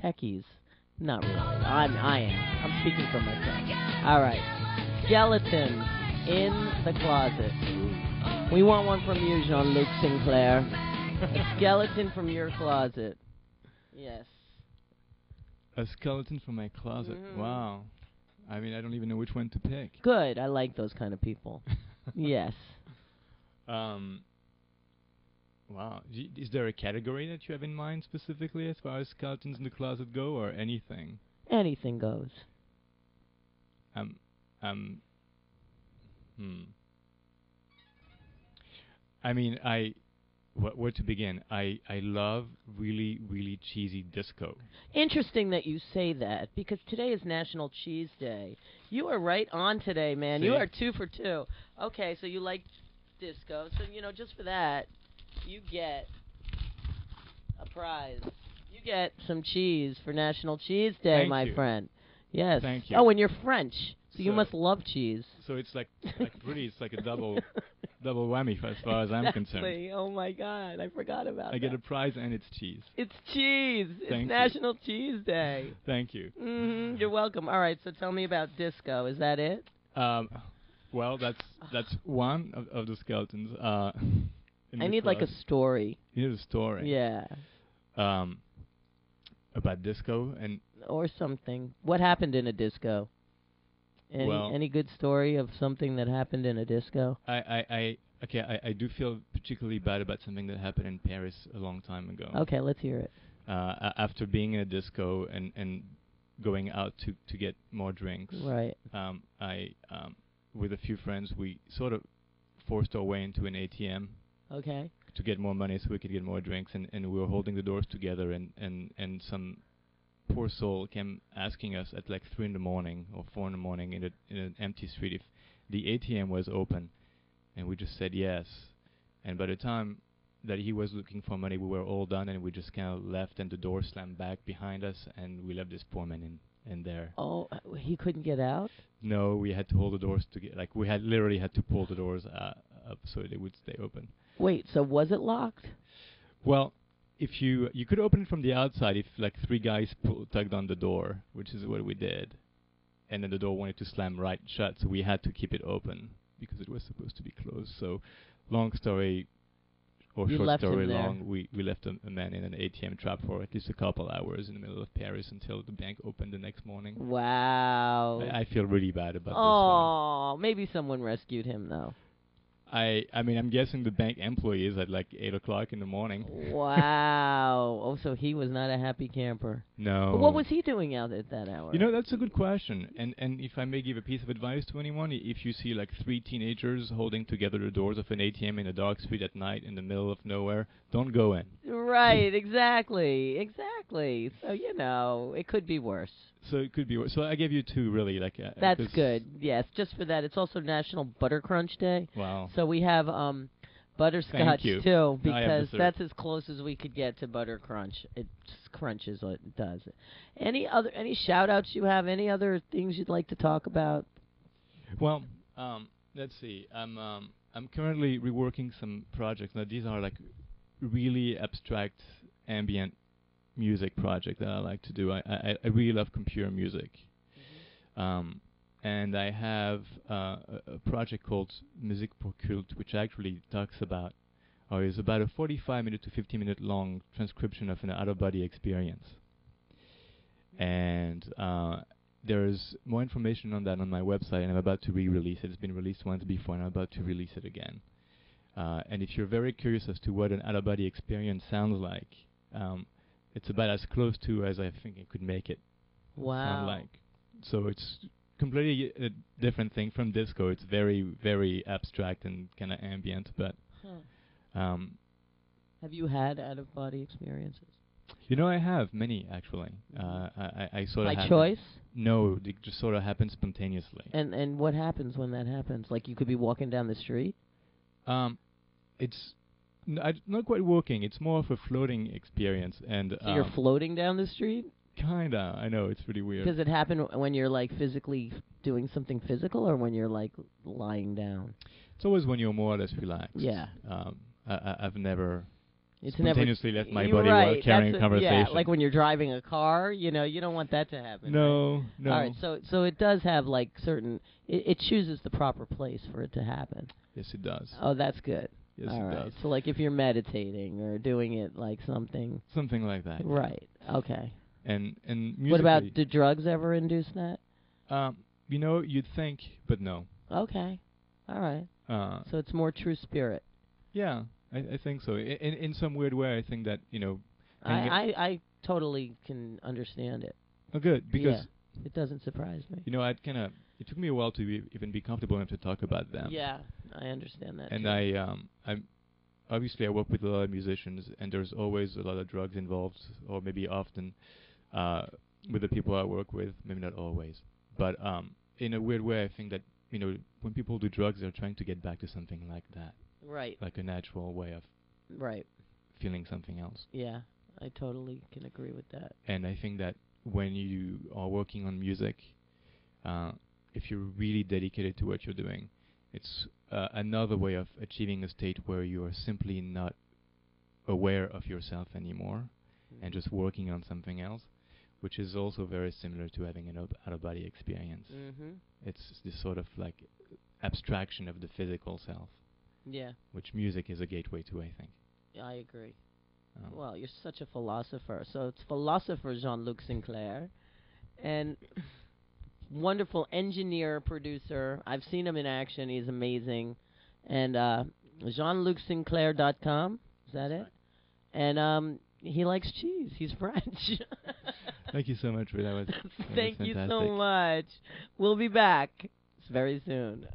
techies. Not really. I am. I'm speaking for myself. All right. Skeletons in the closet. We want one from you, Jean Luc Sinclair. A skeleton from your closet. Yes. A skeleton from my closet. Wow. I mean, I don't even know which one to pick. Good. I like those kind of people. Yes. Wow. Is there a category that you have in mind specifically as far as skeletons in the closet go, or anything? Anything goes. I mean, where to begin? I love really, really cheesy disco. Interesting that you say that, because today is National Cheese Day. You are right on today, man. See? You are 2 for 2. Okay, so you like disco. So, just for that, you get a prize. You get some cheese for National Cheese Day, Thank my you. friend. Yes. Thank you. Oh, and you're French, so you must love cheese. So it's like really, it's like a double whammy as far as I'm concerned. Oh my God, I forgot about that. I get a prize and it's cheese. It's cheese. It's National Cheese Day. Thank you. You're welcome. All right, so tell me about disco. Is that it? Well, that's one of the skeletons. I need like a story. You need a story. Yeah. About disco and or something. What happened in a disco? Any good story of something that happened in a disco? I do feel particularly bad about something that happened in Paris a long time ago. Okay, let's hear it. After being in a disco and going out to get more drinks. Right. I with a few friends, we sort of forced our way into an ATM. Okay. To get more money so we could get more drinks, and we were holding the doors together, and some poor soul came asking us at like 3 in the morning or 4 in the morning in an empty street if the ATM was open, and we just said yes. And by the time that he was looking for money, we were all done, and we just kind of left, and the door slammed back behind us, and we left this poor man in there. Oh, he couldn't get out? No, we had to hold the doors together. Like, we had literally had to pull the doors up so they would stay open. Wait, so was it locked? Well, if you could open it from the outside if like 3 guys tugged on the door, which is what we did, and then the door wanted to slam right shut, so we had to keep it open because it was supposed to be closed. So, long story or short story long, we left a man in an ATM trap for at least a couple hours in the middle of Paris until the bank opened the next morning. Wow. I feel really bad about this one. Oh, maybe someone rescued him though. I mean, I'm guessing the bank employee is at like 8 o'clock in the morning. Wow. Oh, so he was not a happy camper. No. But what was he doing out at that hour? That's a good question. And if I may give a piece of advice to anyone, if you see like 3 teenagers holding together the doors of an ATM in a dark street at night in the middle of nowhere, don't go in. Right, exactly. Exactly. So, it could be worse. So it could be worse. So I gave you 2, really. That's good. Yes, just for that. It's also National Butter Crunch Day. Wow. So we have butterscotch too, because that's as close as we could get to butter crunch. It just crunches what it does. Any shout outs you have? Any other things you'd like to talk about? Well, let's see. I'm currently reworking some projects. Now these are like really abstract ambient music project that I like to do. I really love computer music. And I have a project called Musique pour Culte, which actually talks about, or is about a 45-minute to 50-minute long transcription of an out-of-body experience. And there's more information on that on my website, and I'm about to re-release it. It's been released once before, and I'm about to release it again. And if you're very curious as to what an out-of-body experience sounds like, it's about as close to as I think it could make it sound like. So it's completely a different thing from disco. It's very, very abstract and kind of ambient. But have you had out-of-body experiences? I have many actually. I sort of by choice. No, it just sort of happens spontaneously. And what happens when that happens? Like you could be walking down the street. It's not quite walking. It's more of a floating experience. And so you're floating down the street? Kinda. I know, it's pretty weird. Does it happen when you're like physically doing something physical, or when you're like lying down? It's always when you're more or less relaxed. Yeah. I've never It's spontaneously let my you're body right. while carrying a conversation. Yeah, like when you're driving a car, you know, you don't want that to happen. No, right? no. All right, so it does have like certain. It chooses the proper place for it to happen. Yes, it does. Oh, that's good. Yes, All it right. does. So like if you're meditating or doing it like something. Something like that. Right. Okay. And musically. What about, do drugs ever induce that? You know, you'd think, but no. Okay. All right. So it's more true spirit. Yeah, I think so. In some weird way, I think that, you know. I totally can understand it. Oh, good, because it doesn't surprise me. you know, it took me a while to even be comfortable enough to talk about them. Yeah, I understand that. And too. I'm obviously I work with a lot of musicians, and there's always a lot of drugs involved, or maybe often with the people I work with. Maybe not always, but in a weird way, I think that, you know, when people do drugs, they're trying to get back to something like that. Right. Like a natural way of feeling something else. Yeah, I totally can agree with that. And I think that when you are working on music, if you're really dedicated to what you're doing, it's another way of achieving a state where you are simply not aware of yourself anymore and just working on something else, which is also very similar to having an out-of-body experience. It's this sort of like abstraction of the physical self. Yeah. Which music is a gateway to, I think. I agree. Well, you're such a philosopher. So it's philosopher Jean Luc Sinclair, and wonderful engineer, producer. I've seen him in action. He's amazing. And JeanLucSinclair.com. Is that it? Right. And he likes cheese. He's French. Thank you so much for that. Thank you so much. We'll be back very soon.